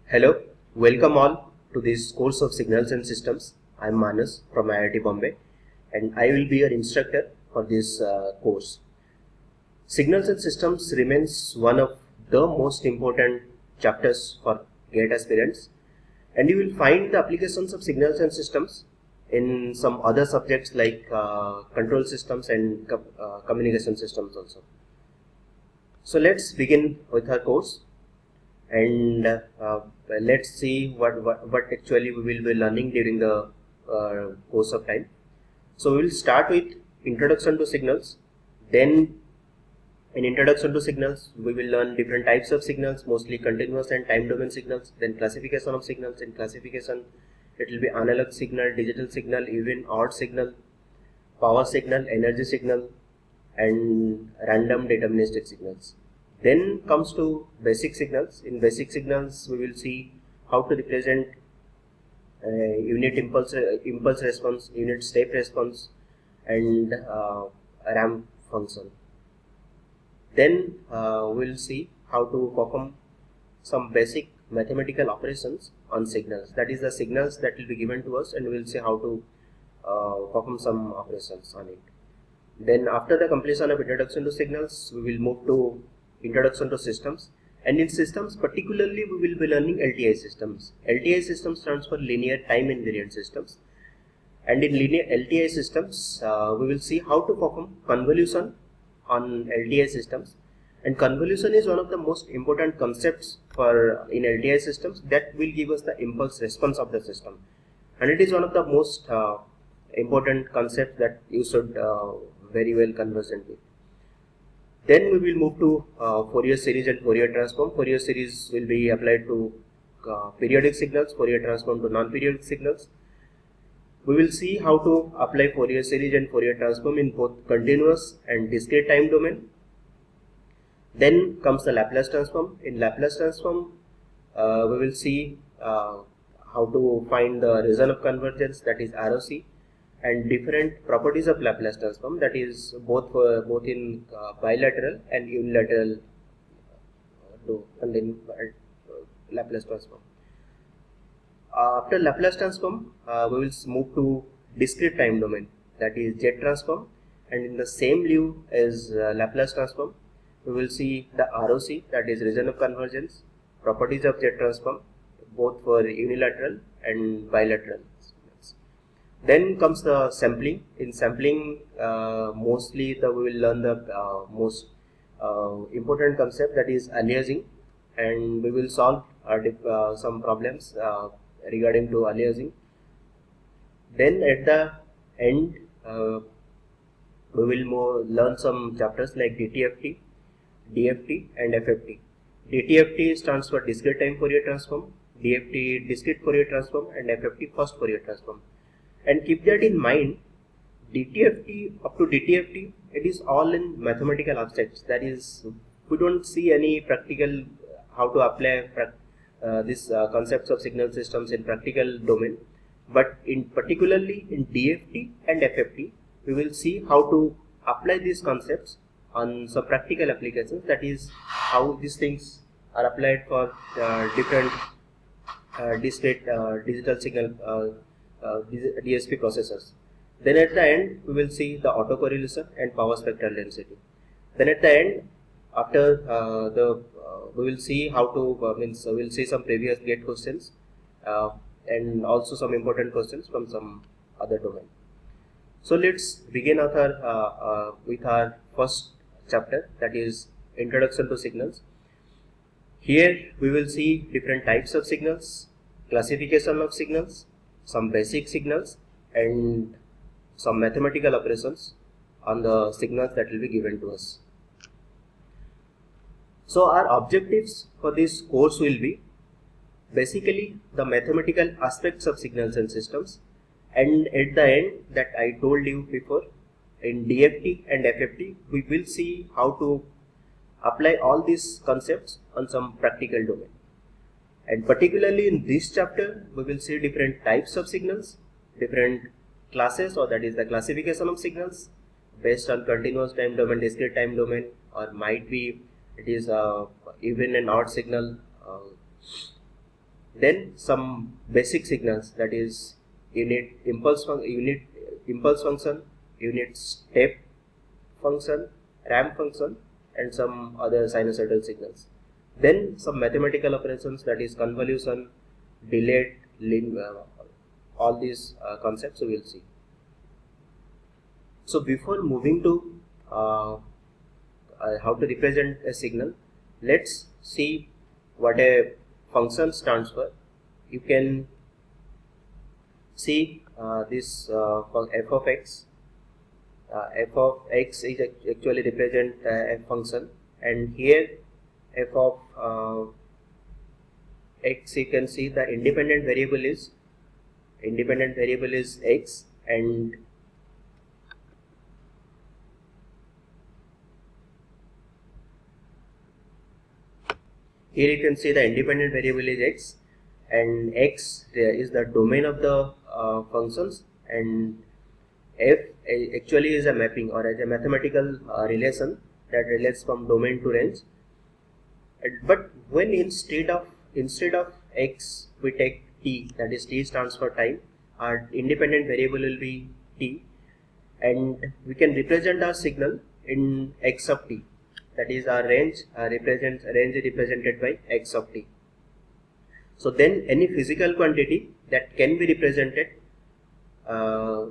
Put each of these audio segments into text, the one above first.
Hello, welcome all to this course of Signals and Systems. I am Manas from IIT Bombay and I will be your instructor for this course. Signals and Systems remains one of the most important chapters for GATE aspirants, and you will find the applications of Signals and Systems in some other subjects like control systems and communication systems also. So let's begin with our course. And let's see what actually we will be learning during the course of time. So we will start with introduction to signals. Then in introduction to signals we will learn different types of signals, mostly continuous and time domain signals. Then classification of signals. In classification it will be analog signal, digital signal, even odd signal, power signal, energy signal, and random deterministic signals. Then comes to basic signals. In basic signals we will see how to represent unit impulse response, unit step response, and ramp function. Then we will see how to perform some basic mathematical operations on signals. That is the signals that will be given to us, and we will see how to perform some operations on it. Then after the completion of introduction to signals, we will move to introduction to systems, and in systems particularly we will be learning LTI systems. LTI systems stands for linear time invariant systems, and in linear LTI systems we will see how to perform convolution on LTI systems. And convolution is one of the most important concepts for in LTI systems that will give us the impulse response of the system, and it is one of the most important concepts that you should very well conversant with. Then we will move to Fourier series and Fourier transform. Fourier series will be applied to periodic signals, Fourier transform to non-periodic signals. We will see how to apply Fourier series and Fourier transform in both continuous and discrete time domain. Then comes the Laplace transform. In Laplace transform, we will see how to find the region of convergence, that is ROC, and different properties of Laplace transform, that is both in bilateral and unilateral Laplace transform. After Laplace transform, we will move to discrete time domain, that is Z transform, and in the same lieu as Laplace transform, we will see the ROC, that is region of convergence, properties of Z transform, both for unilateral and bilateral. Then comes the sampling. In sampling, mostly we will learn the most important concept, that is aliasing, and we will solve some problems regarding to aliasing. Then at the end, we will learn some chapters like DTFT, DFT, and FFT. DTFT stands for discrete time Fourier transform, DFT discrete Fourier transform, and FFT first Fourier transform. And keep that in mind, DTFT up to DTFT, it is all in mathematical aspects. That is, we don't see any practical how to apply this concepts of signal systems in practical domain. But in particularly in DFT and FFT, we will see how to apply these concepts on some practical applications. That is how these things are applied for different discrete digital signal DSP processors. Then at the end we will see the autocorrelation and power spectral density. Then at the end, after we will see how to we will see some previous GATE questions and also some important questions from some other domain. So let's begin with our first chapter, that is introduction to signals. Here we will see different types of signals, classification of signals, some basic signals, and some mathematical operations on the signals that will be given to us. So our objectives for this course will be basically the mathematical aspects of signals and systems, and at the end, that I told you before, in DFT and FFT we will see how to apply all these concepts on some practical domain. And particularly in this chapter, we will see different types of signals, different classes, or that is the classification of signals based on continuous time domain, discrete time domain, or might be it is even an odd signal, Then some basic signals, that is unit impulse function, unit step function, ramp function, and some other sinusoidal signals. Then some mathematical operations, that is convolution, delayed, all these concepts we will see. So before moving to how to represent a signal, let's see what a function stands for. You can see this f of x. F of x is actually represent a function, and here f of x, you can see the independent variable is x, and here you can see the independent variable is x, and x is the domain of the functions, and f actually is a mapping or as a mathematical relation that relates from domain to range. But when instead of x we take t, that is t stands for time, our independent variable will be t, and we can represent our signal in x of t, that is our range is represented by x of t. So then any physical quantity that can be represented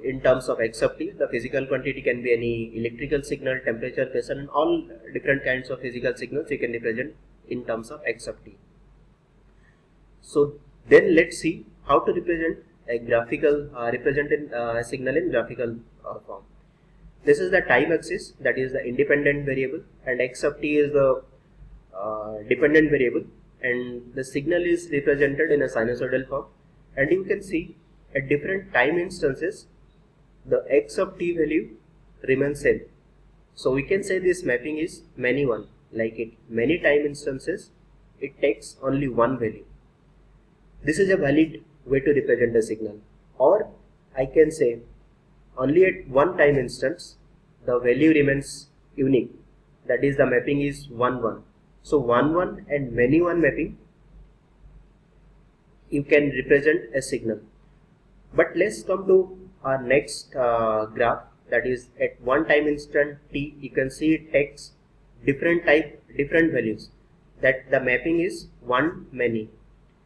in terms of x of t, the physical quantity can be any electrical signal, temperature, pressure, and all different kinds of physical signals you can represent in terms of x of t. So then let's see how to represent a graphical a signal in graphical form. This is the time axis, that is the independent variable, and x of t is the dependent variable, and the signal is represented in a sinusoidal form. And you can see at different time instances the x of t value remains same. So we can say this mapping is many one, like it many time instances it takes only one value. This is a valid way to represent a signal. Or I can say only at one time instance the value remains unique, that is the mapping is 1 1. So 1 1 and many one mapping you can represent a signal. But let's come to our next graph, that is at one time instant t, you can see it takes different values, that the mapping is 1 many,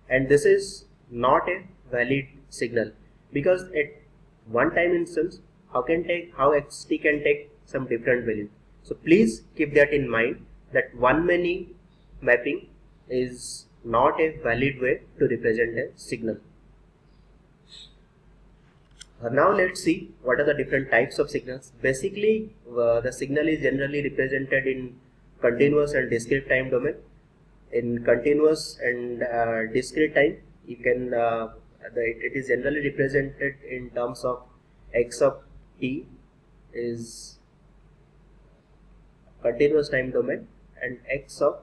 and this is not a valid signal, because at one time instance how xt can take some different values. So please keep that in mind, that one many mapping is not a valid way to represent a signal. Now let's see what are the different types of signals. Basically the signal is generally represented in continuous and discrete time domain. In continuous and discrete time, you can it is generally represented in terms of x of t is continuous time domain, and x of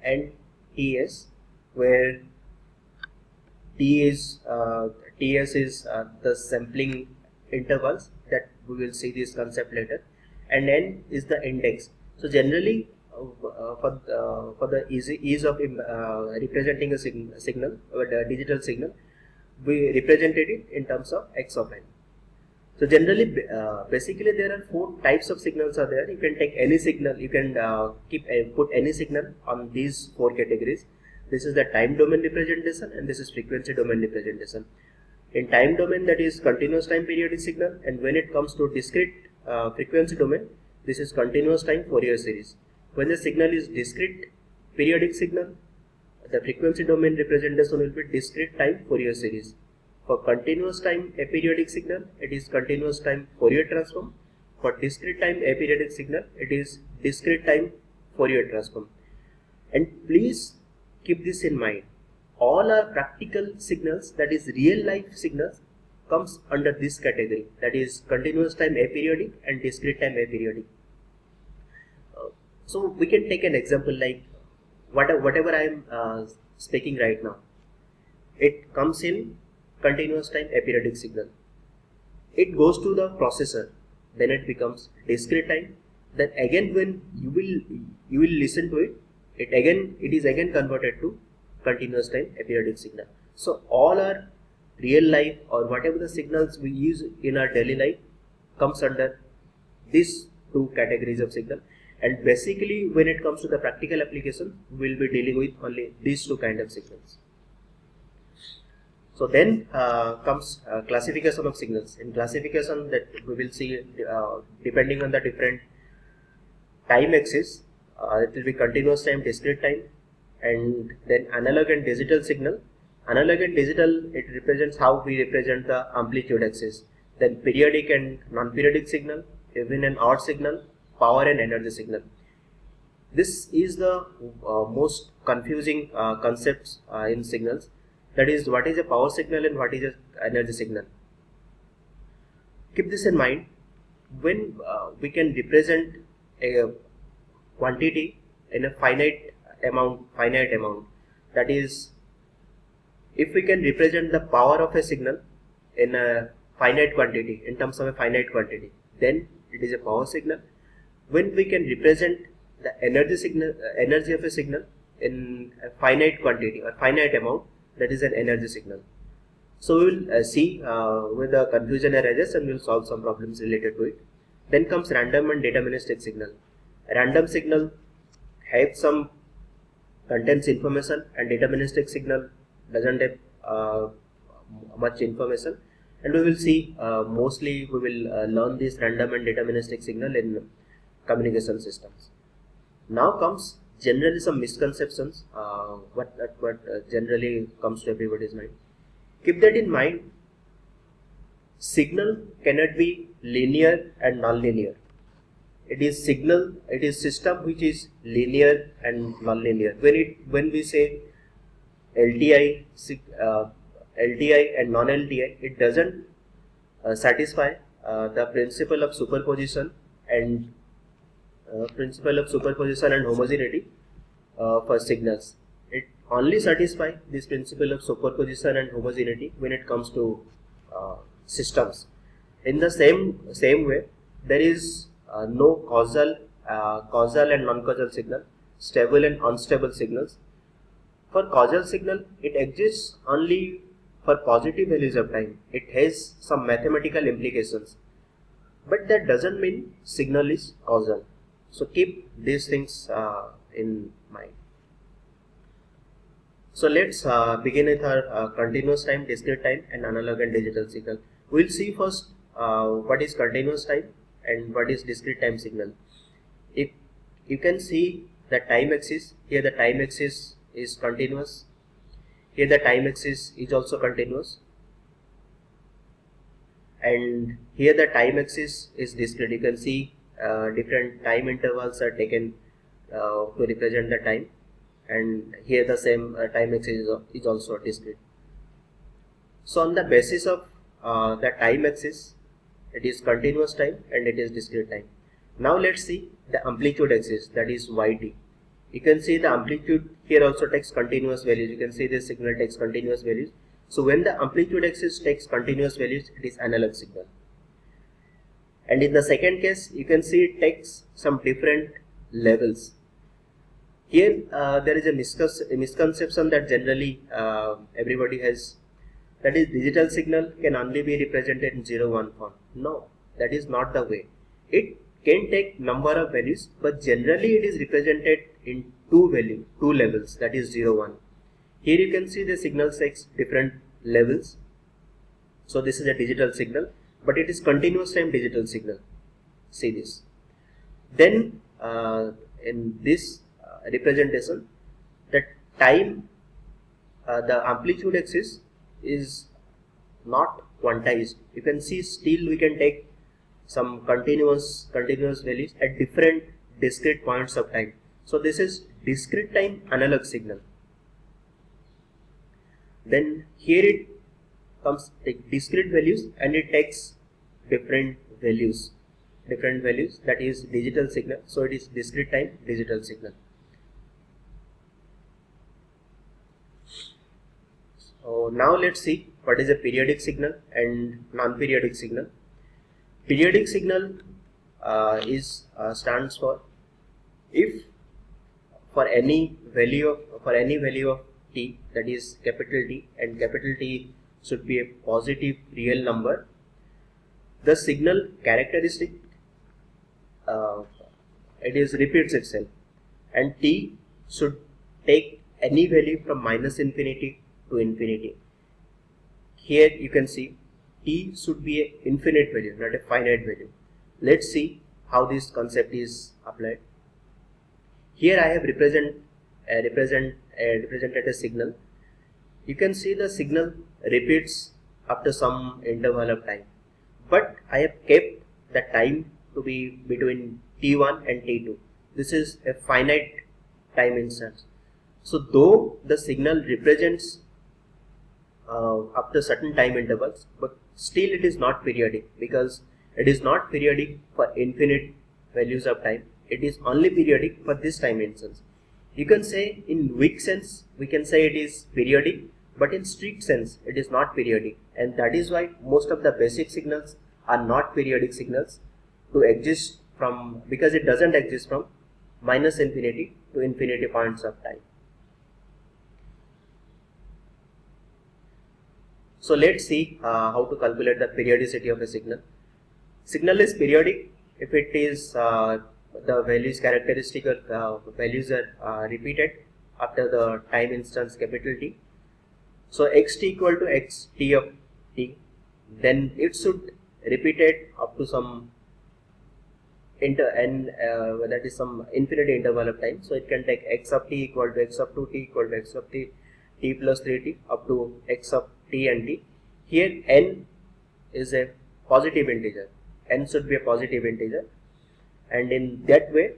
n ts, where ts is the sampling intervals, that we will see this concept later, and n is the index. So generally for the ease of representing a signal or the digital signal, we represented it in terms of x of n. So generally basically there are 4 types of signals are there. You can take any signal, you can put any signal on these 4 categories. This is the time domain representation, and this is frequency domain representation. In time domain, that is continuous time periodic signal, and when it comes to discrete frequency domain, this is continuous time Fourier series. When the signal is discrete periodic signal, the frequency domain representation will be discrete time Fourier series. For continuous time aperiodic signal, it is continuous time Fourier transform. For discrete time aperiodic signal, it is discrete time Fourier transform. And please keep this in mind. All our practical signals, that is real life signals, comes under this category, that is continuous time aperiodic and discrete time aperiodic. So we can take an example like whatever I am speaking right now. It comes in continuous time aperiodic signal. It goes to the processor, then it becomes discrete time. Then again when you will listen to it, it is again converted to continuous time, aperiodic signal. So all our real life or whatever the signals we use in our daily life comes under these two categories of signal. And basically when it comes to the practical application, we will be dealing with only these two kind of signals. So then comes classification of signals. In classification, that we will see depending on the different time axis, it will be continuous time, discrete time, and then analog and digital signal. Analog and digital, it represents how we represent the amplitude axis. Then periodic and non-periodic signal, even and odd signal, power and energy signal. This is the most confusing concepts in signals. That is, what is a power signal and what is an energy signal. Keep this in mind. When we can represent a quantity in a finite amount, that is, if we can represent the power of a signal in a finite quantity, in terms of a finite quantity, then it is a power signal. When we can represent the energy of a signal in a finite quantity or finite amount, that is an energy signal. So we will see where the confusion arises, and we will solve some problems related to it. Then comes random and deterministic signal. A random signal has some contains information, and deterministic signal doesn't have much information. And we will see mostly we will learn this random and deterministic signal in communication systems. Now comes generally some misconceptions, what generally comes to everybody's mind. Keep that in mind. Signal cannot be linear and non-linear. It is system which is linear and non-linear. When we say LTI and non-LTI, it doesn't satisfy the principle of superposition and homogeneity for signals. It only satisfies this principle of superposition and homogeneity when it comes to systems. In the same way, there is no causal and non-causal signal, stable and unstable signals. For causal signal, it exists only for positive values of time. It has some mathematical implications, but that doesn't mean signal is causal. So keep these things in mind. So let's begin with our continuous time, discrete time, and analog and digital signal. We'll see first what is continuous time and what is discrete time signal. If you can see the time axis, here the time axis is continuous, here the time axis is also continuous, and here the time axis is discrete. You can see different time intervals are taken to represent the time, and here the same time axis is also discrete. So on the basis of the time axis, it is continuous time and it is discrete time. Now let's see the amplitude axis, that is YT. You can see the amplitude here also takes continuous values. You can see this signal takes continuous values. So when the amplitude axis takes continuous values, it is analog signal. And in the second case, you can see it takes some different levels. Here there is a misconception that generally everybody has, that is, digital signal can only be represented in 0-1 form. No, that is not the way. It can take number of values, but generally it is represented in two levels, that is 0-1. Here you can see the signal takes different levels. So this is a digital signal, but it is continuous time digital signal. See this. Then in this representation, the time, the amplitude axis is not quantized. You can see still we can take some continuous values at different discrete points of time. So this is discrete time analog signal. Then here it comes take discrete values and it takes different values, that is digital signal. So it is discrete time digital signal. So now let's see what is a periodic signal and non-periodic signal. Periodic signal stands for if for any value of t, that is capital T, and capital T should be a positive real number. The signal characteristic, it is repeats itself, and t should take any value from minus infinity to infinity. Here you can see t should be an infinite value, not a finite value. Let's see how this concept is applied. Here I have represented a signal. You can see the signal repeats after some interval of time, but I have kept the time to be between t1 and t2. This is a finite time instance. So though the signal represents after certain time intervals, but still it is not periodic, because it is not periodic for infinite values of time. It is only periodic for this time instance. You can say in weak sense we can say it is periodic, but in strict sense it is not periodic, and that is why most of the basic signals are not periodic signals to exist from, because it doesn't exist from minus infinity to infinity points of time. So let's see how to calculate the periodicity of a signal. Signal is periodic if it is the values characteristic or values are repeated after the time instance capital T. So xt equal to xt of t, then it should repeat it up to some that is some infinity interval of time. So it can take x of t equal to x of 2t equal to x of t plus 3t up to x of t and t. Here n is a positive integer, n should be a positive integer, and in that way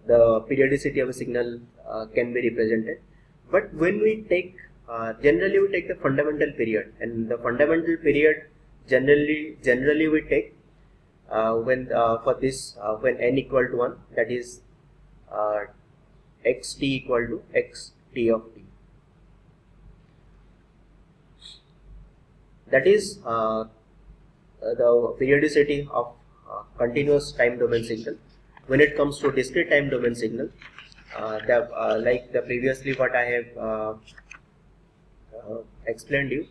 the periodicity of a signal can be represented. But when we take generally we take the fundamental period, and the fundamental period generally we take when for this when n equal to 1, that is xt equal to xt of t. That is the periodicity of continuous time domain signal. When it comes to discrete time domain signal, like the previously what I have explained you,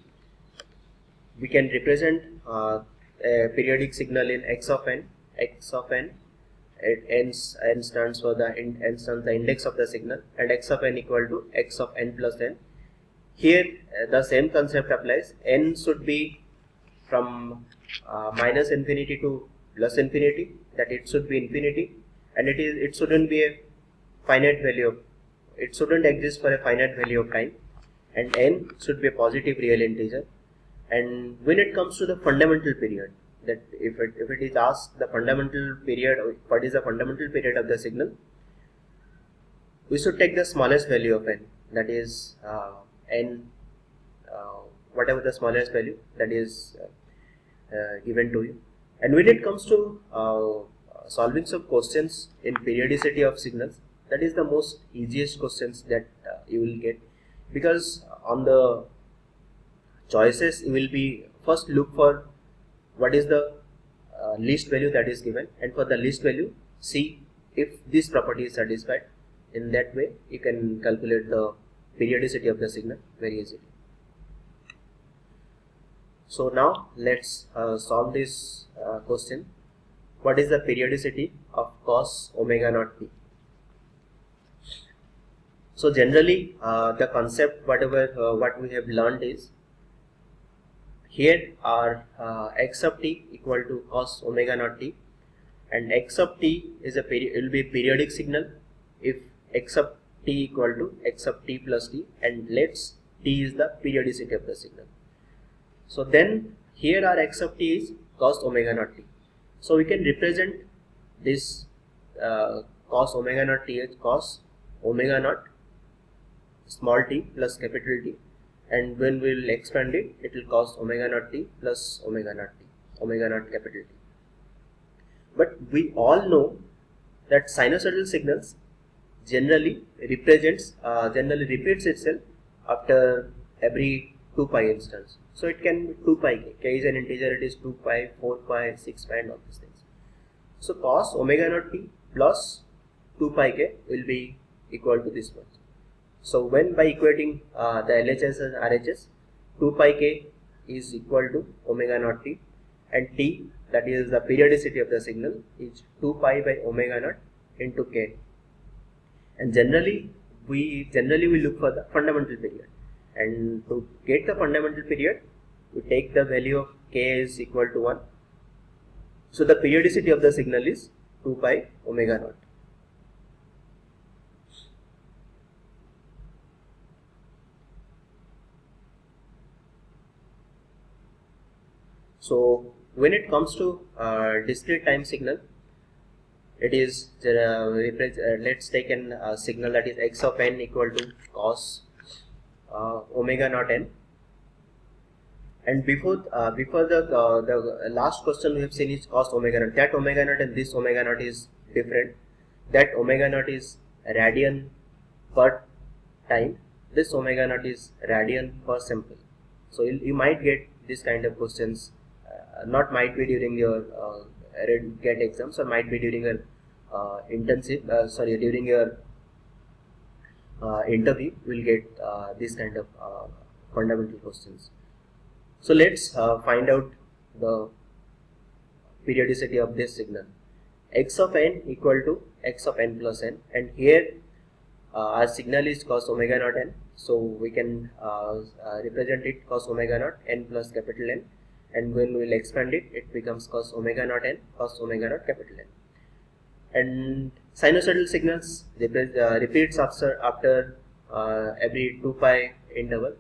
we can represent a periodic signal in x of n. N stands for the index of the signal, and x of n equal to x of n plus n. Here the same concept applies. N should be from minus infinity to plus infinity, that it should be infinity, and it shouldn't be a finite value it shouldn't exist for a finite value of time, and n should be a positive real integer. And when it comes to the fundamental period, that if it is asked the fundamental period, what is the fundamental period of the signal, we should take the smallest value of n, that is n, whatever the smallest value that is given to you. And when it comes to solving some questions in periodicity of signals, that is the most easiest questions that you will get, because on the choices you will be first look for what is the least value that is given, and for the least value see if this property is satisfied. In that way you can calculate the periodicity of the signal very easily. So now let's solve this question. What is the periodicity of cos omega naught t? So generally the concept what we have learned is, here are x of t equal to cos omega naught t, and x of t is will be a periodic signal if x of t equal to x of t plus t, and let's t is the periodicity of the signal. So then here our x of t is cos omega naught t. So we can represent this cos omega naught t as cos omega naught small t plus capital T, and when we will expand it, it will cos omega naught t plus omega naught t, omega naught capital T. But we all know that sinusoidal signals generally repeats itself after every 2 pi instance. So it can be 2 pi k is an integer, it is 2 pi, 4 pi, 6 pi and all these things. So cos omega naught t plus 2 pi k will be equal to this much. So when by equating the LHS and RHS, 2 pi k is equal to omega naught t, and t, that is the periodicity of the signal, is 2 pi by omega naught into k. And generally we look for the fundamental period, and to get the fundamental period we take the value of k is equal to 1. So the periodicity of the signal is 2 pi omega naught. So when it comes to discrete time signal, it is let's take a signal that is x of n equal to cos omega naught n. And before the last question we have seen is cos omega naught. That omega naught and this omega naught is different. That omega naught is radian per time. This omega naught is radian per sample. So you might get this kind of questions. Not might be during your GATE exams, or might be during your during your interview. We'll get this kind of fundamental questions. So let's find out the periodicity of this signal. X of n equal to x of n plus n, and here our signal is cos omega naught n, so we can represent it cos omega naught n plus capital N, and when we will expand it, it becomes cos omega naught n cos omega naught capital N. And sinusoidal signals repeats after every 2 pi interval.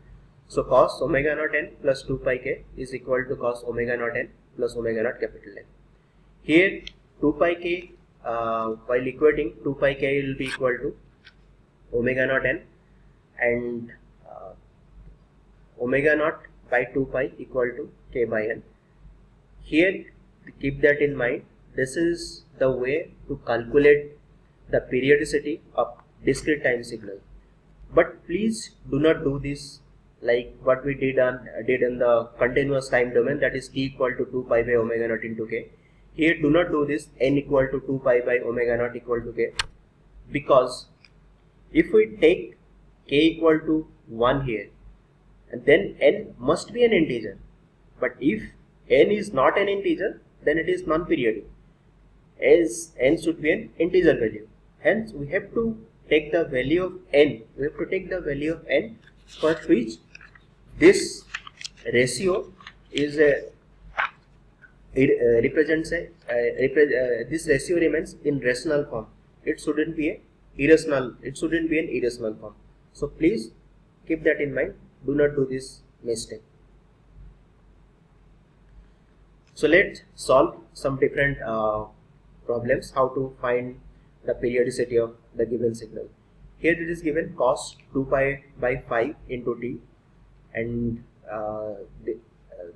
So cos omega naught n plus 2 pi k is equal to cos omega naught n plus omega naught capital N. Here 2 pi k, while equating, 2 pi k will be equal to omega naught n, and omega naught by 2 pi equal to k by n. Here, keep that in mind, this is the way to calculate the periodicity of discrete time signal. But please do not do this like what we did in the continuous time domain, that is t equal to 2 pi by omega naught into k. Here do not do this n equal to 2 pi by omega naught equal to k, because if we take k equal to 1 here, and then n must be an integer, but if n is not an integer, then it is non-periodic, as n should be an integer value. Hence we have to take the value of n, for which this ratio is this ratio remains in rational form. It shouldn't be an irrational form. So please keep that in mind. Do not do this mistake. So let's solve some different problems how to find the periodicity of the given signal. Here it is given cos 2 pi by 5 into t, and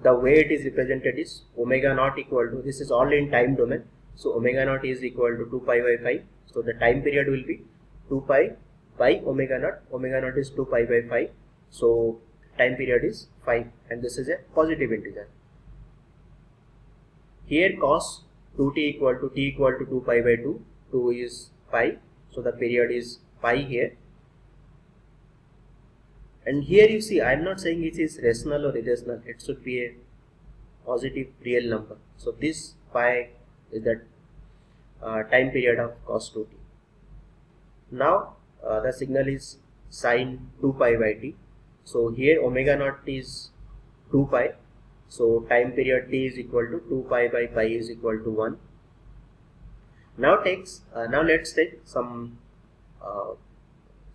the way it is represented is omega naught equal to, this is all in time domain, so omega naught is equal to 2 pi by 5. So the time period will be 2 pi by omega naught is 2 pi by 5, so time period is 5, and this is a positive integer. Here cos 2t equal to 2 pi by 2, 2 is pi, so the period is pi here. And here you see, I am not saying it is rational or irrational, it should be a positive real number. So this pi is that time period of cos 2t. Now the signal is sin 2 pi by t. So here omega naught is 2 pi. So time period t is equal to 2 pi by pi is equal to 1. Now let's take some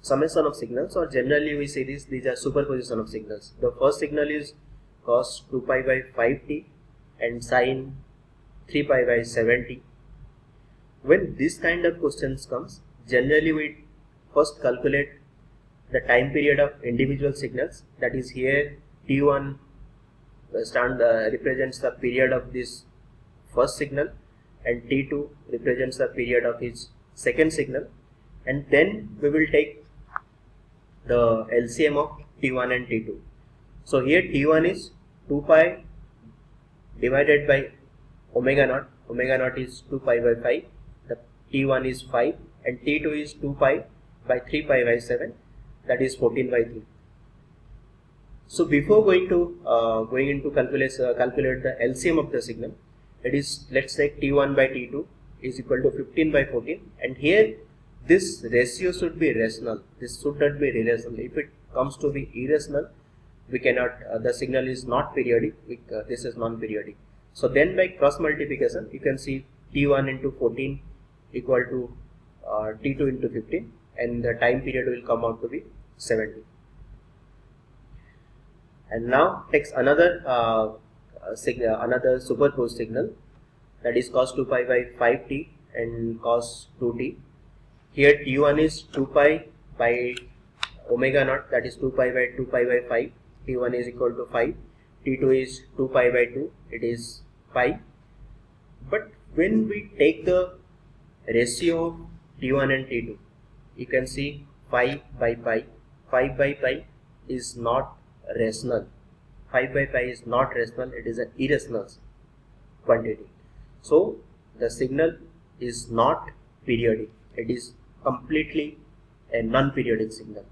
summation of signals, or generally we say these are superposition of signals. The first signal is cos 2 pi by 5t and sin 3 pi by 7t. When this kind of questions comes, generally we first calculate the time period of individual signals, that is here t1 represents the period of this first signal, and t2 represents the period of its second signal, and then we will take the LCM of t1 and t2. So here t1 is 2 pi divided by omega naught is 2 pi by 5, the t1 is 5, and t2 is 2 pi by 3 pi by 7, that is 14 by 3. So before going into calculate the LCM of the signal, it is, let's say T1 by T2 is equal to 15 by 14, and here this ratio should be rational. This should not be irrational. If it comes to be irrational, we cannot, the signal is not periodic, this is non-periodic. So then by cross multiplication, you can see T1 into 14 equal to T2 into 15, and the time period will come out to be 70. And now takes another another superposed signal, that is cos 2 pi by 5t and cos 2t. Here T1 is 2 pi by omega naught, that is 2 pi by 2 pi by 5. T1 is equal to 5. T2 is 2 pi by 2, it is pi. But when we take the ratio of T1 and T2, you can see 5 by pi. 5 by pi is not rational. 5 by pi is not rational, it is an irrational quantity. So the signal is not periodic, it is completely a non-periodic signal.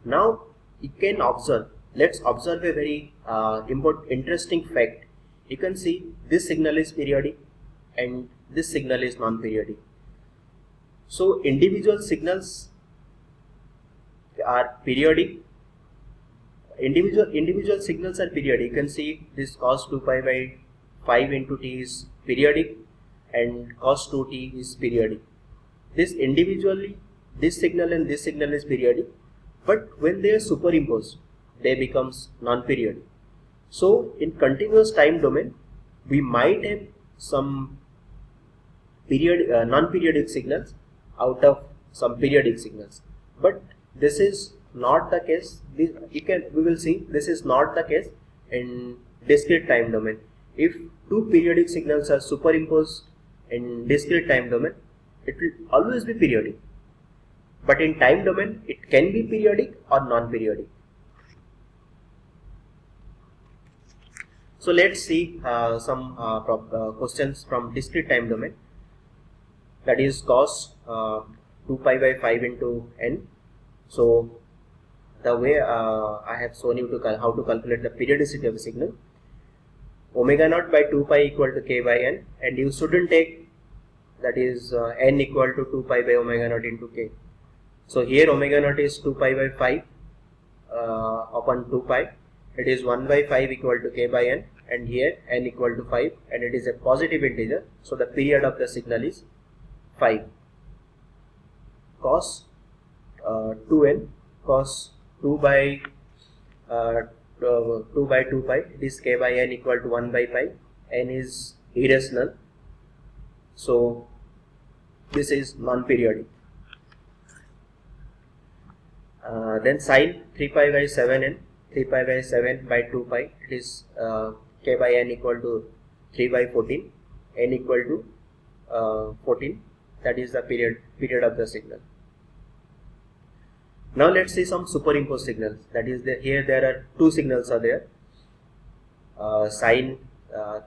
Now you can observe, let's observe a very interesting fact. You can see this signal is periodic and this signal is non-periodic. So individual signals are periodic. Individual signals are periodic. You can see this cos 2 pi by 5 into t is periodic and cos 2t is periodic. This individually, this signal and this signal is periodic, but when they are superimposed, they becomes non-periodic. So in continuous time domain, we might have some non-periodic signals out of some periodic signals, but this is not the case. We will see this is not the case in discrete time domain. If two periodic signals are superimposed in discrete time domain, it will always be periodic. But in time domain, it can be periodic or non-periodic. So let's see some questions from discrete time domain. That is cos 2 pi by 5 into n. So the way I have shown you how to calculate the periodicity of a signal, omega naught by 2 pi equal to k by n, and you shouldn't take, that is n equal to 2 pi by omega naught into k. So here omega naught is 2 pi by 5 upon 2 pi, it is 1 by 5 equal to k by n, and here n equal to 5, and it is a positive integer, so the period of the signal is 5. Cos 2n, cos 2 by 2 pi, it is k by n equal to 1 by pi, n is irrational, so this is non-periodic. Then sin 3 pi by 7n, 3 pi by 7 by 2 pi, it is k by n equal to 3 by 14, n equal to 14, that is the period of the signal. Now let's see some superimposed signals. That is, here there are two signals are there, sin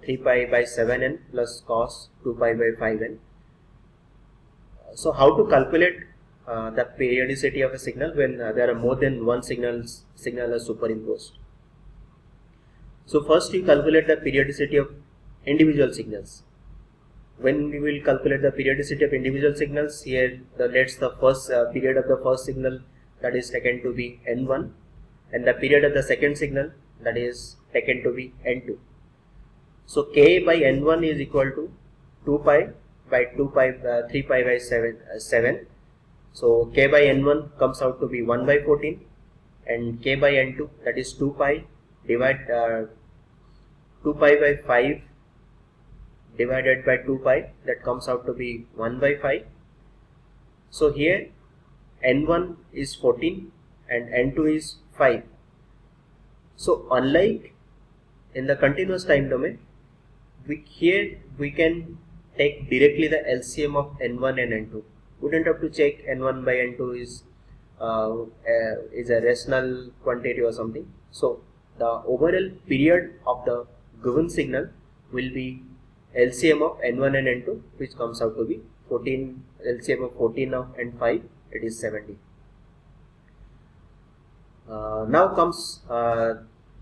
3 pi by 7n plus cos 2 pi by 5n. So how to calculate the periodicity of a signal when there are more than one signal are superimposed? So first you calculate the periodicity of individual signals. When we will calculate the periodicity of individual signals, here the first period of the first signal, that is taken to be n1, and the period of the second signal, that is taken to be n2. So k by n1 is equal to 2 pi by 3 pi by 7. So k by n1 comes out to be 1 by 14, and k by n2, that is 2 pi 2 pi by 5 divided by 2 pi, that comes out to be 1 by 5. So here n1 is 14 and n2 is 5. So unlike in the continuous time domain, here we can take directly the LCM of n1 and n2. We don't have to check n1 by n2 is a rational quantity or something. So the overall period of the given signal will be LCM of n1 and n2, which comes out to be 14. LCM of 14 and 5, it is 70. Now comes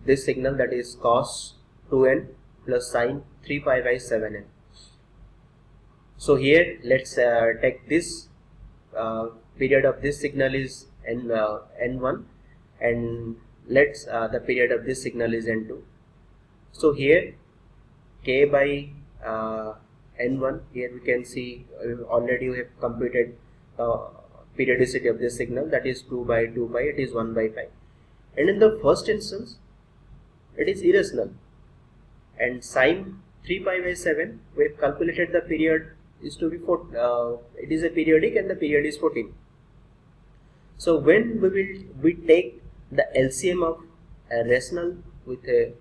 this signal, that is cos 2n plus sine 3 pi by 7n. So here let's take this period of this signal is n1, and let's the period of this signal is n2. So here k by n1, here we can see already we have computed periodicity of this signal, that is 2 by 2 pi, it is 1 by pi, and in the first instance it is irrational, and sine 3 pi by 7 we have calculated the period is to be it is a periodic and the period is 14. So when we take the LCM of a rational with a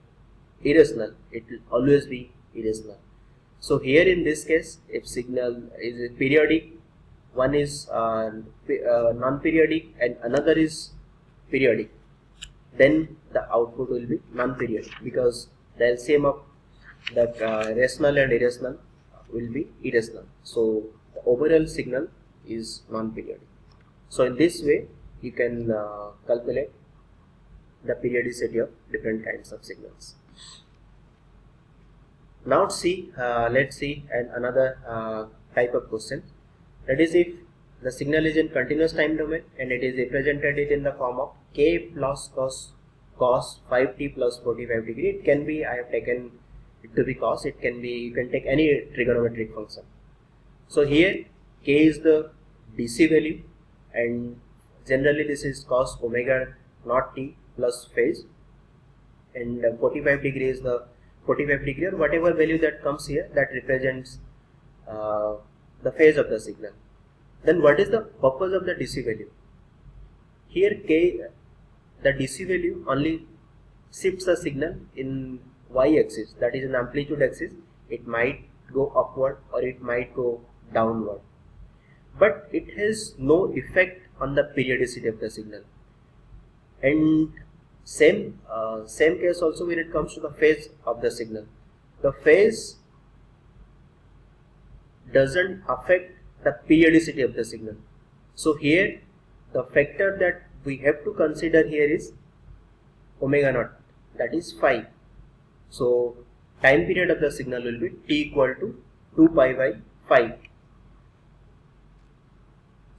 irrational, it will always be irrational. So here in this case, if signal is periodic, one is non-periodic and another is periodic, then the output will be non-periodic, because the LCM of that rational and irrational will be irrational. So the overall signal is non-periodic. So in this way you can calculate the periodicity of different kinds of signals. Now let's see another type of question, that is if the signal is in continuous time domain and it is represented in the form of k plus cos 5t plus 45 degree. It can be, I have taken it to be cos, it can be, you can take any trigonometric function. So here k is the DC value, and generally this is cos omega naught t plus phase, and 45 degree is the 45 degree or whatever value that comes here that represents the phase of the signal. Then what is the purpose of the DC value? Here k, the DC value only shifts the signal in y-axis, that is an amplitude axis. It might go upward or it might go downward, but it has no effect on the periodicity of the signal. And same case also when it comes to the phase of the signal. The phase doesn't affect the periodicity of the signal. So here the factor that we have to consider here is omega naught, that is phi. So time period of the signal will be t equal to 2 pi by 5.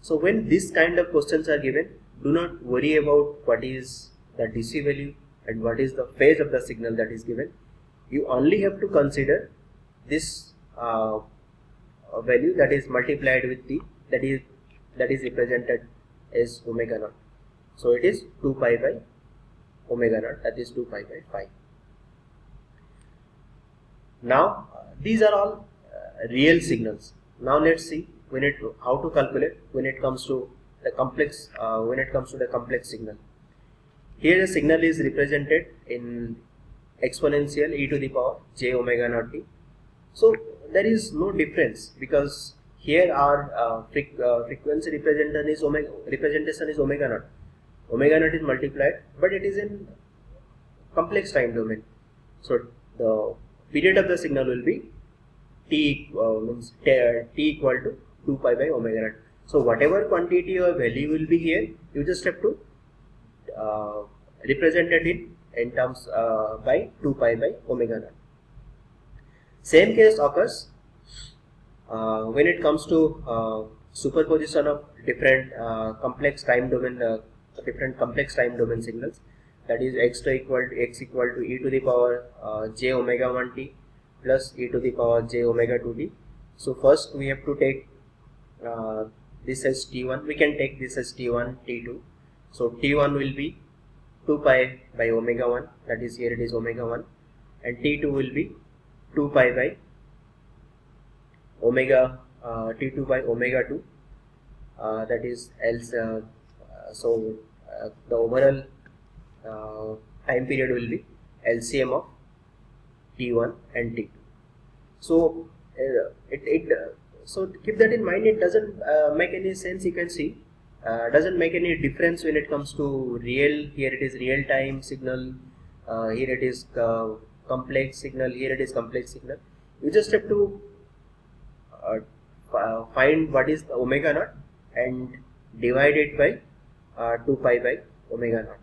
So when this kind of questions are given, do not worry about what is the DC value and what is the phase of the signal that is given. You only have to consider this value that is multiplied with t, that is represented as omega naught. So it is 2 pi by omega naught, that is 2 pi by 5. Now these are all real signals. Now let's see how to calculate when it comes to the complex signal. Here the signal is represented in exponential e to the power j omega naught t. So there is no difference, because here our frequency representation is omega naught. Omega naught is multiplied, but it is in complex time domain. So the period of the signal will be t equal to 2 pi by omega naught. So whatever quantity or value will be here, you just have to represent it in terms by 2 pi by omega naught. Same case occurs when it comes to superposition of different complex time domain signals, that is x equal to e to the power j omega 1 t plus e to the power j omega 2 t. So first we have to take this as t1, we can take this as t1, t2. So t1 will be 2 pi by omega 1, that is here it is omega 1, and t2 will be 2 pi by omega t2 by omega 2, that is else. So the overall time period will be LCM of t1 and t2. So so keep that in mind. It doesn't make any sense, you can see. Doesn't make any difference when it comes to real. Here it is real time signal, here it is complex signal, here it is complex signal. You just have to find what is the omega naught and divide it by 2 pi by omega naught.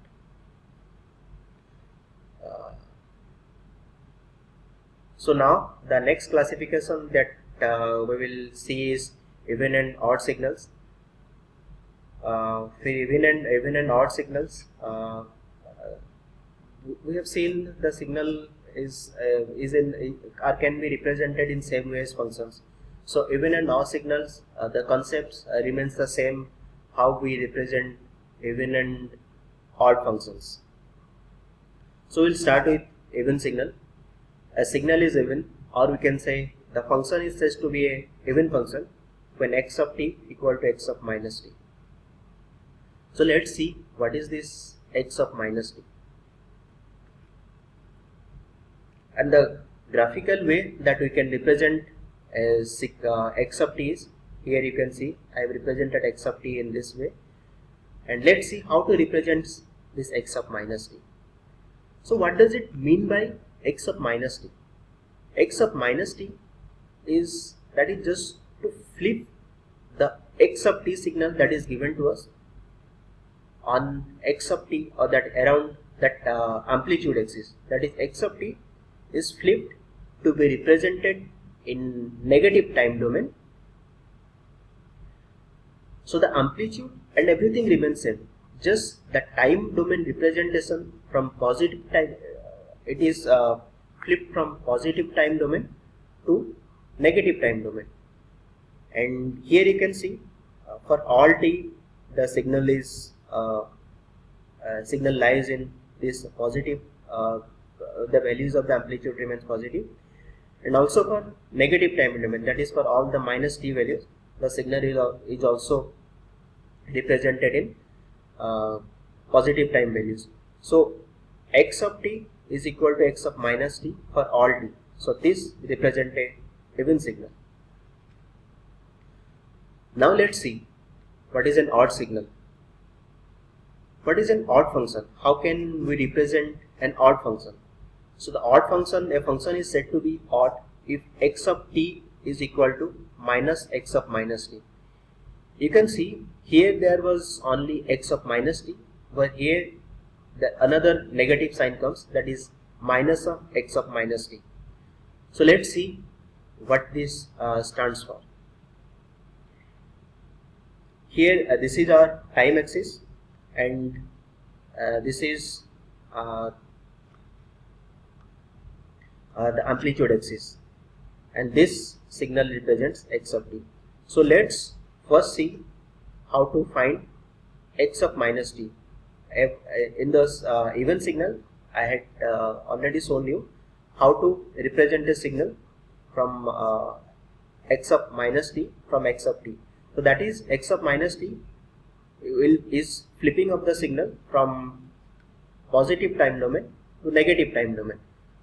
So now the next classification that we will see is even and odd signals. For even and odd signals, we have seen the signal is in or can be represented in same way as functions. So even and odd signals, the concepts remains the same. How we represent even and odd functions. So we'll start with even signal. A signal is even, or we can say the function is said to be a even function when x of t equal to x of minus t. So let's see what is this x of minus t. And the graphical way that we can represent as x of t is, here you can see I have represented x of t in this way. And let's see how to represent this x of minus t. So what does it mean by x of minus t? X of minus t is just to flip the x of t signal that is given to us on x of t, or that around that amplitude axis, that is x of t is flipped to be represented in negative time domain. So the amplitude and everything remains same, just the time domain representation from positive time, it is flipped from positive time domain to negative time domain. And here you can see for all t the signal is signal lies in this positive, the values of the amplitude remains positive. And also for negative time domain, that is for all the minus t values, the signal is also represented in positive time values. So x of t is equal to x of minus t for all t. So this represents a even signal. Now let's see what is an odd signal. What is an odd function? How can we represent an odd function? So the odd function, a function is said to be odd if x of t is equal to minus x of minus t. You can see here there was only x of minus t, but here another negative sign comes, that is minus of x of minus t. So let's see what this stands for. Here this is our time axis, and this is the amplitude axis, and this signal represents x of t. So let's first see how to find x of minus t. In this even signal, I had already shown you how to represent a signal from x of minus t from x of t. So that is x of minus t is flipping of the signal from positive time domain to negative time domain.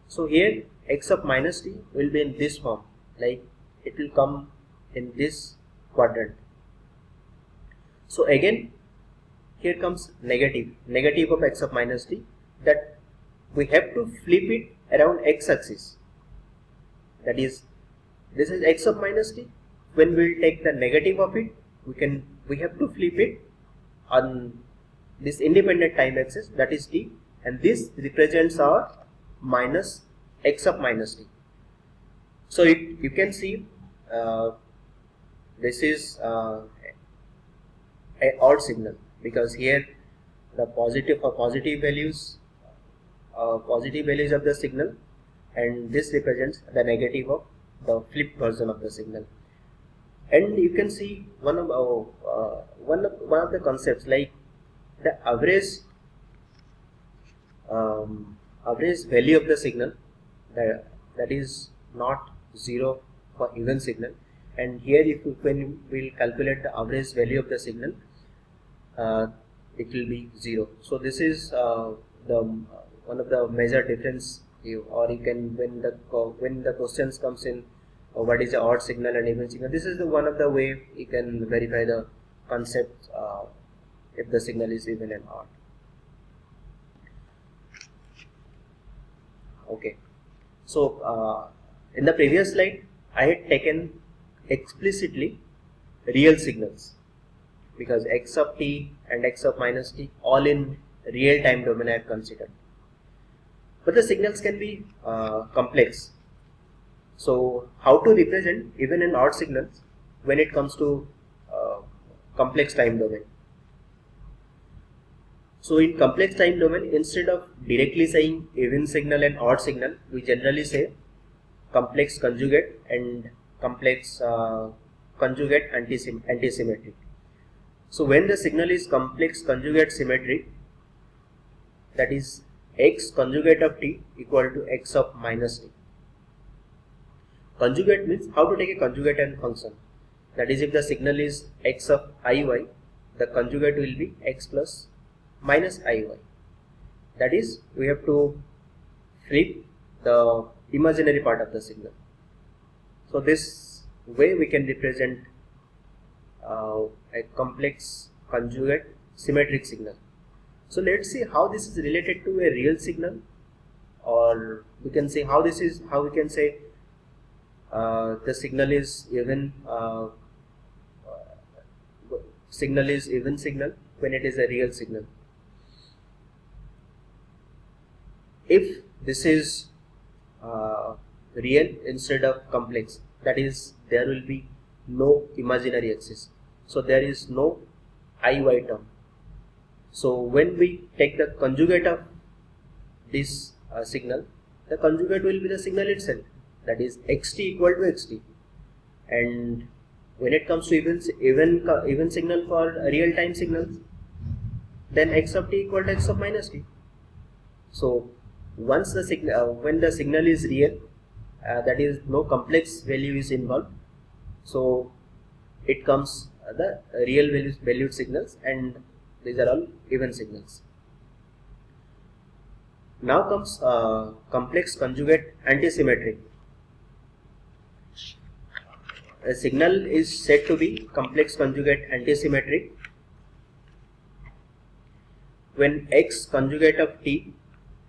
So here x of minus t will be in this form, like it will come in this quadrant. So again here comes negative of x of minus t, that we have to flip it around x axis, that is this is x of minus t. When we will take the negative of it, we have to flip it on this independent time axis, that is t, and this represents our minus x of minus t. So you can see this is a odd signal, because here the positive values of the signal, and this represents the negative of the flipped version of the signal. And you can see one of the concepts, like the average value of the signal, that is not 0 for even signal. And here when we will calculate the average value of the signal, it will be 0. So this is one of the major difference. Or you can, when the questions comes in, what is the odd signal and even signal, this is one of the way you can verify the concept if the signal is even and odd. Okay, so in the previous slide I had taken explicitly real signals, because x of t and x of minus t all in real time domain I have considered. But the signals can be complex. So how to represent even and odd signals when it comes to complex time domain? So in complex time domain, instead of directly saying even signal and odd signal, we generally say complex conjugate and complex conjugate antisymmetric. So when the signal is complex conjugate symmetric, that is x conjugate of t equal to x of minus t. Conjugate means how to take a conjugate and function. That is, if the signal is x of iy, the conjugate will be x plus minus iy. That is, we have to flip the imaginary part of the signal. So this way we can represent a complex conjugate symmetric signal. So let's see how this is related to a real signal, or we can say how we can say the signal is even signal when it is a real signal. If this is real instead of complex, that is, there will be no imaginary axis, so there is no iy term. So when we take the conjugate of this signal, the conjugate will be the signal itself, that is xt equal to xt. And when it comes to even signal for real time signals, then x of t equal to x of minus t. So once the signal when the signal is real, that is no complex value is involved, so it comes the real valued signals, and these are all even signals. Now comes complex conjugate antisymmetric. A signal is said to be complex conjugate antisymmetric when x conjugate of t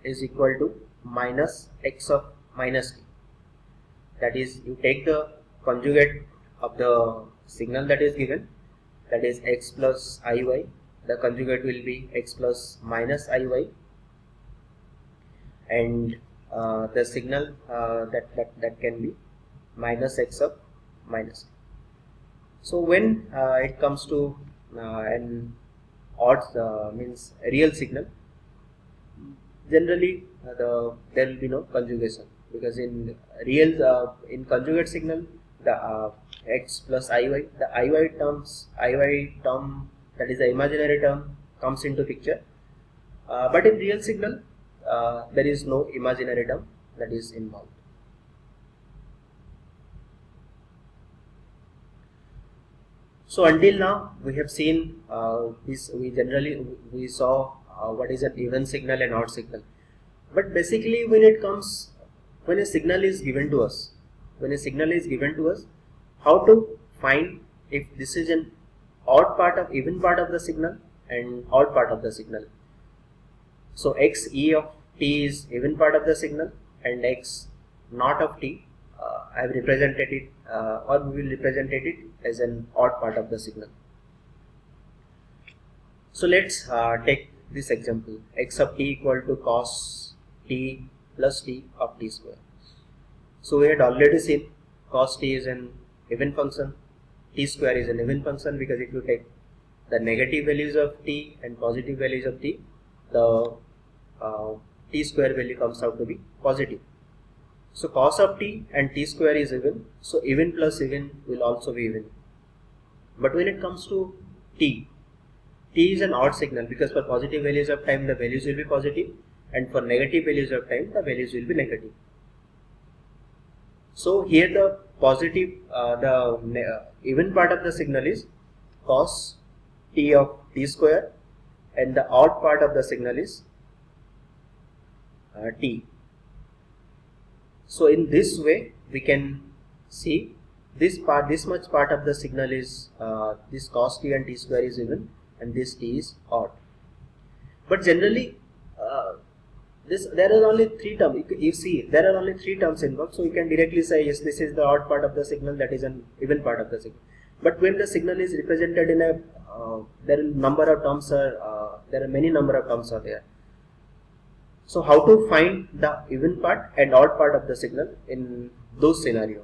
is equal to minus x of minus t. That is, you take the conjugate of the signal that is given, that is x plus iy, the conjugate will be x plus minus iy, and the signal that can be minus x of minus t. So when it comes to an odd means a real signal, generally there will be no conjugation, because in real in conjugate signal, the x plus iy, the iy term, that is the imaginary term, comes into picture, but in real signal there is no imaginary term that is involved. So until now we have seen this. We saw what is an even signal and odd signal. But basically, when a signal is given to us, how to find if this is an odd part of even part of the signal and odd part of the signal. So x e of t is even part of the signal, and x naught of t, I have represented it, or we will represent it as an odd part of the signal. So let's take this example: x of t equal to cos t plus t of t square. So we had already seen cos t is an even function, t square is an even function, because if you take the negative values of t and positive values of t, the t square value comes out to be positive. So cos of t and t square is even, so even plus even will also be even. But when it comes to t is an odd signal, because for positive values of time the values will be positive, and for negative values of time the values will be negative. So here the positive, even part of the signal is cos t of t square, and the odd part of the signal is t. So in this way we can see this much part of the signal is this cos t and t square is even, and this t is odd. But generally there are only three terms. You see, there are only three terms involved, so you can directly say yes, this is the odd part of the signal, that is an even part of the signal. But when the signal is represented in a there are many number of terms are there. So how to find the even part and odd part of the signal in those scenario.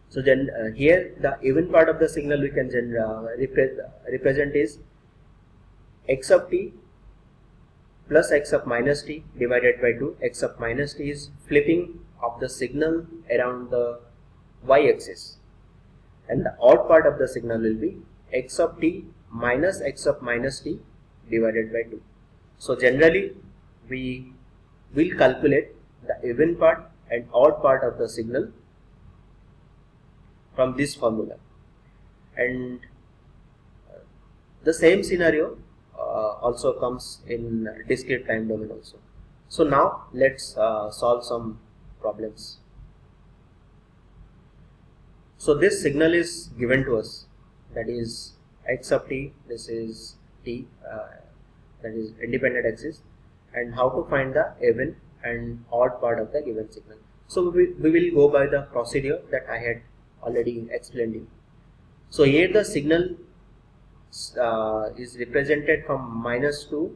So then here the even part of the signal we can represent is x of t plus x of minus t divided by 2. X of minus t is flipping of the signal around the y-axis, and the odd part of the signal will be x of t minus x of minus t divided by 2. So generally we will calculate the even part and odd part of the signal from this formula, and the same scenario also comes in discrete time domain also. So now let's solve some problems. So this signal is given to us, that is x of t, this is t, that is independent axis, and how to find the even and odd part of the given signal. So we will go by the procedure that I had already explained you. So here the signal is represented from -2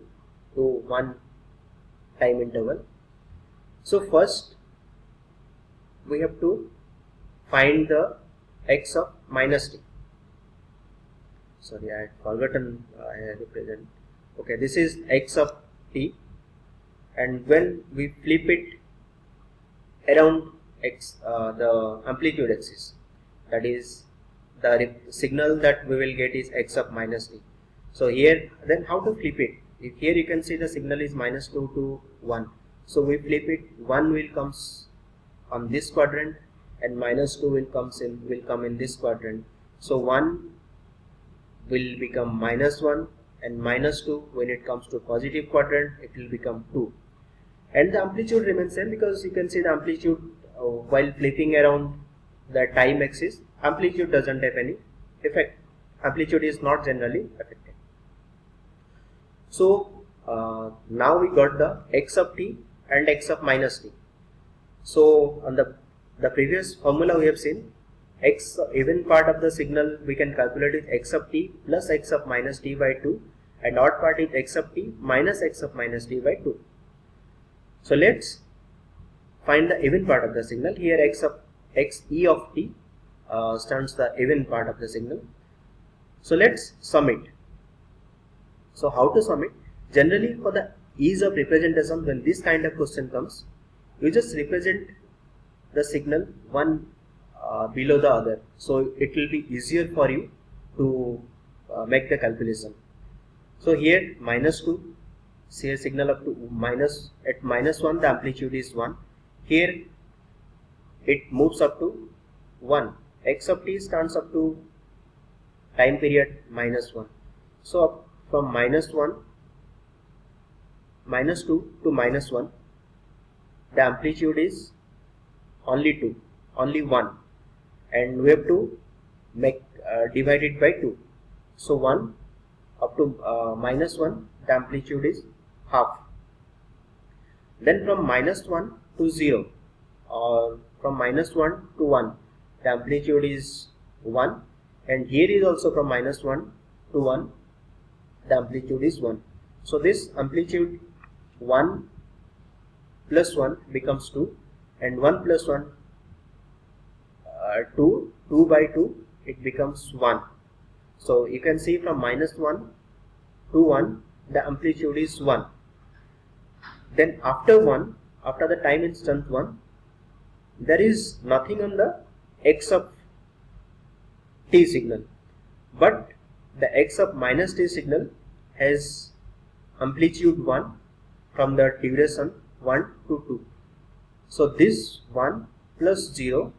to 1 time interval. So first we have to find the x of minus t. Sorry, I had forgotten I had represent. Okay, this is x of t, and when we flip it around x, the amplitude axis, that is the signal that we will get is x of minus t. So here, then how to flip it? If here you can see the signal is -2 to 1. So we flip it, 1 will comes on this quadrant and -2 will come in this quadrant. So 1 will become -1, and -2 when it comes to positive quadrant it will become 2. And the amplitude remains same, because you can see the amplitude while flipping around the time axis, amplitude doesn't have any effect. Amplitude is not generally affected. So now we got the x of t and x of minus t. So on the previous formula we have seen, x even part of the signal we can calculate is x of t plus x of minus t by 2, and odd part is x of t minus x of minus t by 2. So let's find the even part of the signal. Here x e of t stands the even part of the signal. So let's sum it. So how to sum it? Generally, for the ease of representation, when this kind of question comes, you just represent the signal one below the other, so it will be easier for you to make the calculation. So here -2, say a signal up to at -1 the amplitude is 1. Here it moves up to 1. X of t stands up to time period -1. So from -2 to -1, the amplitude is only 2, only 1, and we have to make divide it by 2. So 1 up to -1, the amplitude is half. Then from -1 to 0, or from -1 to 1, the amplitude is 1, and here is also from -1 to 1, the amplitude is 1. So this amplitude 1 plus 1 becomes 2, and 1 plus 1 2 by 2, it becomes 1. So you can see from -1 to 1, the amplitude is 1. Then after the time instant 1, there is nothing on the x of t signal, but the x of minus t signal has amplitude 1 from the duration 1 to 2. So this 1 plus 0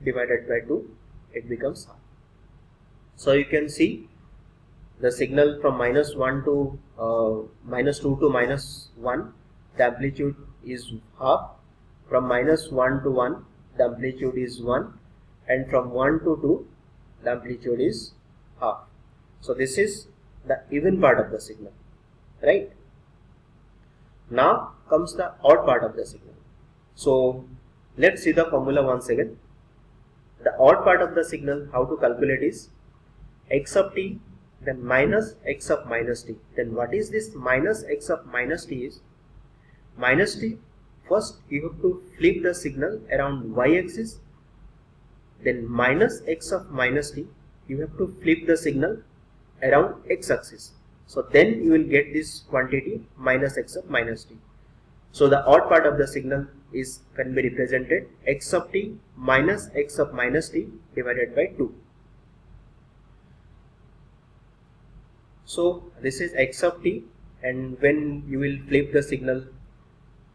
divided by 2, it becomes half. So you can see the signal from -1 to -2 to -1, the amplitude is half. From -1 to 1, the amplitude is 1, and from 1 to 2, the amplitude is half. So this is the even part of the signal, right? Now comes the odd part of the signal. So let's see the formula once again. The odd part of the signal, how to calculate is x of t, then minus x of minus t. Then what is this minus x of minus t is? Minus t first you have to flip the signal around y-axis, then minus x of minus t, you have to flip the signal around x-axis. So then you will get this quantity minus x of minus t. So the odd part of the signal can be represented x of t minus x of minus t divided by 2. So this is x of t, and when you will flip the signal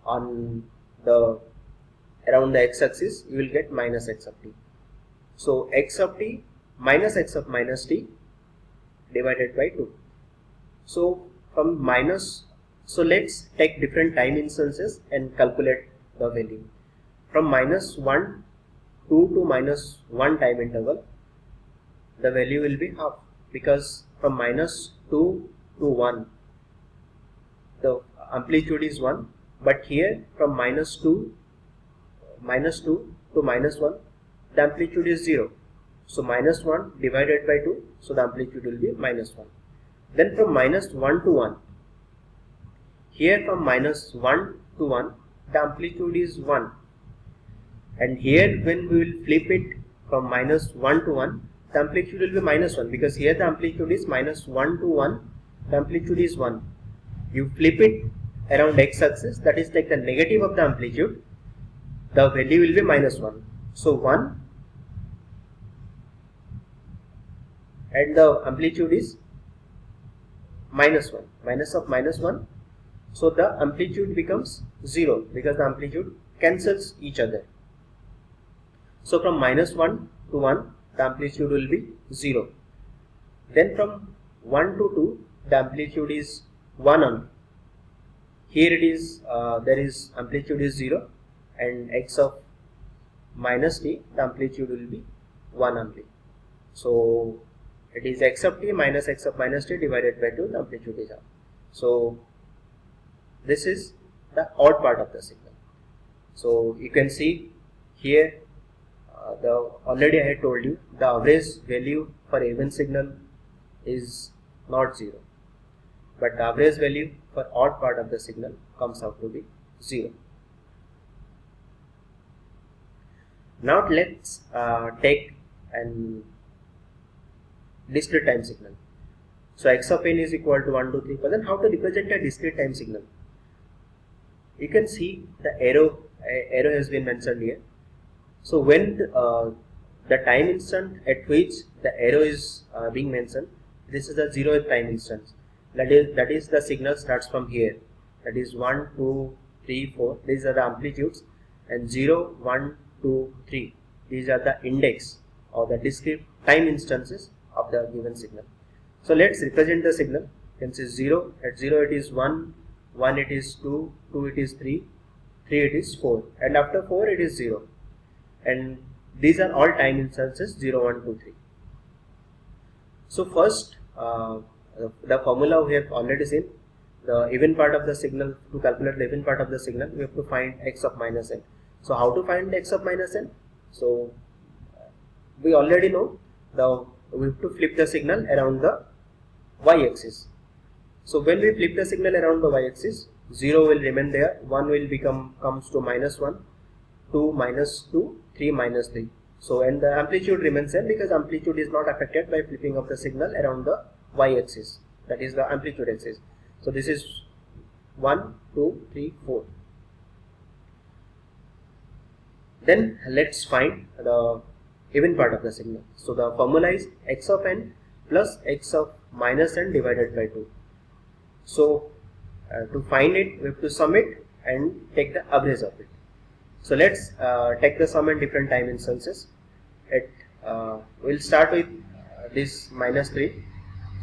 on the around the x-axis, you will get minus x of t. So x of t minus x of minus t divided by 2. So from so let's take different time instances and calculate the value. From minus 1 2 to minus 1 time interval, the value will be half, because from minus 2 to 1 the amplitude is 1, but here from minus 2 to minus 1 the amplitude is 0. So minus 1 divided by 2, so the amplitude will be minus 1. Then from minus 1 to 1, here from minus 1 to 1 the amplitude is 1, and here when we will flip it from minus 1 to 1, the amplitude will be minus 1, because here the amplitude is minus 1 to 1, the amplitude is 1. You flip it around x-axis, that is like the negative of the amplitude, the value will be minus 1. So 1, and the amplitude is minus 1, minus of minus 1, so the amplitude becomes 0, because the amplitude cancels each other. So from minus 1 to 1 the amplitude will be 0. Then from 1 to 2 the amplitude is 1 only. Here it is there is amplitude is 0, and x of minus t, the amplitude will be 1 only. So it is x of t minus x of minus t divided by 2, the amplitude is half. So this is the odd part of the signal. So you can see here already I had told you the average value for even signal is not 0, but the average value for odd part of the signal comes out to be 0. Now let's take an discrete time signal. So x of n is equal to 1, 2, 3. But then how to represent a discrete time signal? You can see the arrow has been mentioned here. So when the time instant at which the arrow is being mentioned, this is the 0th time instance. That is the signal starts from here. That is 1, 2, 3, 4. These are the amplitudes, and 0, 1, 2, 3. These are the index or the discrete time instances of the given signal. So let's represent the signal. You can see 0. At 0 it is 1, 1 it is 2, 2 it is 3, 3 it is 4, and after 4 it is 0. And these are all time instances 0, 1, 2, 3. So first the formula we have already seen. The even part of the signal, to calculate the even part of the signal, we have to find x of minus n. So how to find x of minus n? So we already know we have to flip the signal around the y-axis. So when we flip the signal around the y-axis, 0 will remain there, 1 will comes to minus 1, 2 minus 2, 3 minus 3. So and the amplitude remains same, because amplitude is not affected by flipping of the signal around the y-axis, that is the amplitude axis. So this is 1, 2, 3, 4. Then let's find the even part of the signal. So the formula is x of n plus x of minus n divided by 2. So to find it, we have to sum it and take the average of it. So let's take the sum in different time instances. We'll start with this minus 3.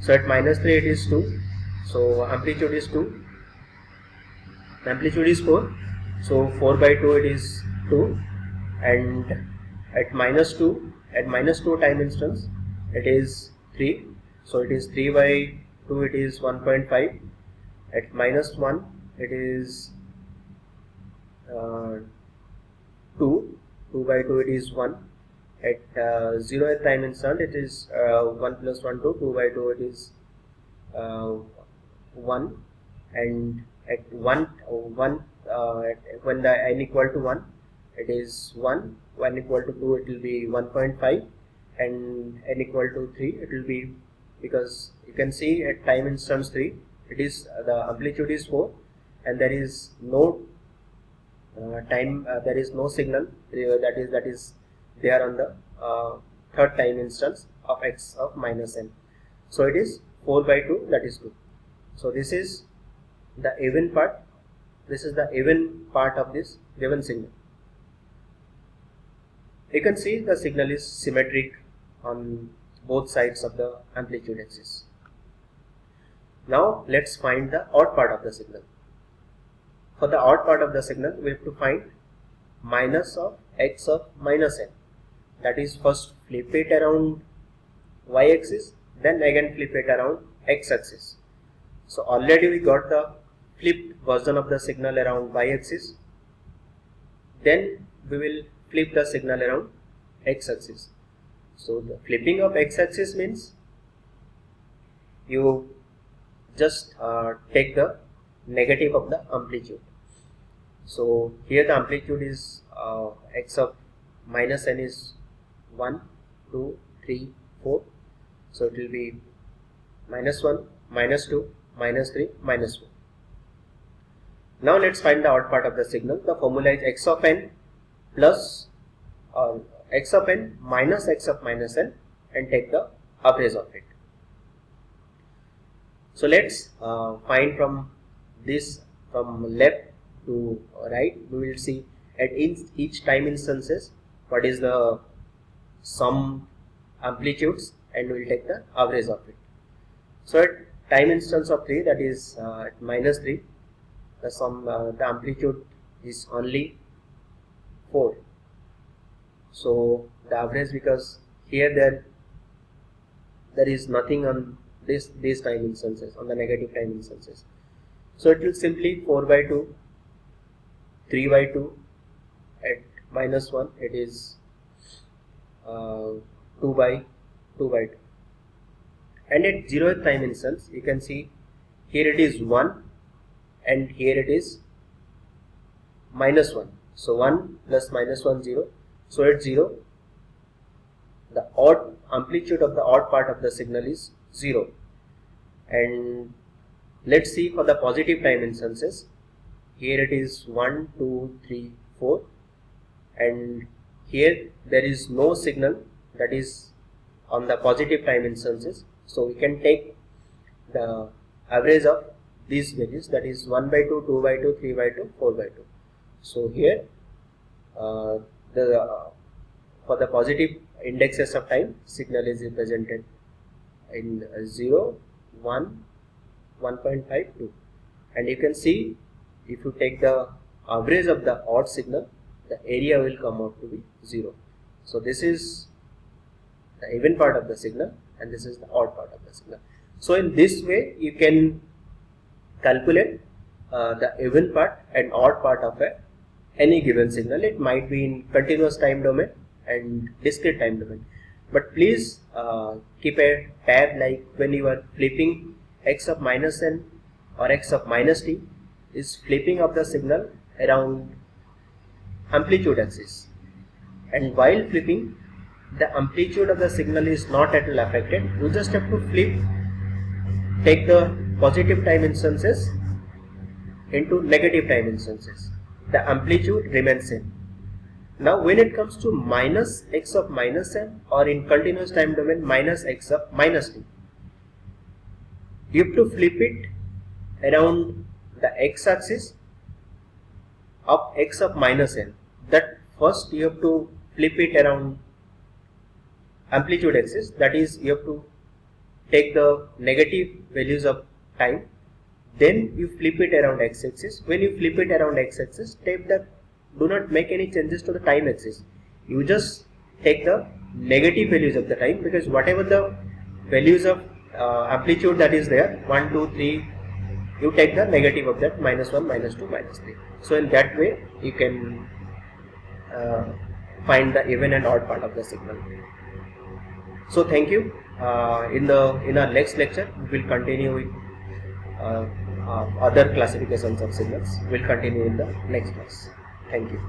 So at minus 3 it is 2. So amplitude is 2. Amplitude is 4. So 4 by 2 it is 2. And at minus 2 time instance it is 3. So it is 3 by 2, it is 1.5. At minus 1 it is 2 by 2 it is 1. At 0th time instant it is 1 plus 1 2, 2 by 2 it is 1. And at 1 when the n equal to 1 it is 1, when equal to 2 it will be 1.5, and n equal to 3 it will be, because you can see at time instance 3 it is the amplitude is 4 and there is no there is no signal that is there on the third time instance of x of minus n. So it is 4 by 2, that is 2. So this is the even part. This is the even part of this given signal. You can see the signal is symmetric on both sides of the amplitude axis. Now let's find the odd part of the signal. For the odd part of the signal we have to find minus of x of minus n. That is, first flip it around y axis, then again flip it around x axis. So already we got the flipped version of the signal around y axis. Then we will flip the signal around x axis. So the flipping of x axis means you just take the negative of the amplitude. So here the amplitude is x of minus n is 1, 2, 3, 4. So it will be minus 1, minus 2, minus 3, minus 4. Now let's find the odd part of the signal. The formula is x of n plus x of n minus x of minus n, and take the average of it. So let's find from this, from left to right, we will see at each time instances what is the sum amplitudes, and we will take the average of it. So at time instance of 3, that is at minus 3, the sum the amplitude is only 4. So the average, because here there is nothing on these time instances, on the negative time instances. So it will simply 4 by 2, 3 by 2, at minus 1 it is 2 by 2, and at 0th time instance you can see here it is 1 and here it is minus 1. So 1 plus minus 1, 0. So at 0 the odd amplitude of the odd part of the signal is 0. And let's see for the positive time instances. Here it is 1, 2, 3, 4, and here there is no signal that is on the positive time instances. So we can take the average of these values, that is 1 by 2, 2 by 2, 3 by 2, 4 by 2. So here for the positive indexes of time, signal is represented in 0, 1, 1.5, 2. And you can see if you take the average of the odd signal, the area will come out to be 0. So this is the even part of the signal and this is the odd part of the signal. So in this way you can calculate the even part and odd part of any given signal. It might be in continuous time domain and discrete time domain. But please keep a tab, like when you are flipping x of minus n or x of minus t, is flipping of the signal around amplitude axis, and while flipping the amplitude of the signal is not at all affected. You just have to flip, take the positive time instances into negative time instances. The amplitude remains same. Now when it comes to minus x of minus n, or in continuous time domain minus x of minus t, you have to flip it around the x axis of x of minus n. That first you have to flip it around amplitude axis, that is you have to take the negative values of time, then you flip it around x axis. When you flip it around x axis, do not make any changes to the time axis. You just take the negative values of the time, because whatever the values of amplitude that is there, 1, 2, 3, you take the negative of that, minus 1, minus 2, minus 3. So in that way you can find the even and odd part of the signal. So thank you. In our next lecture we will continue with other classifications of signals. We'll continue in the next class. Thank you.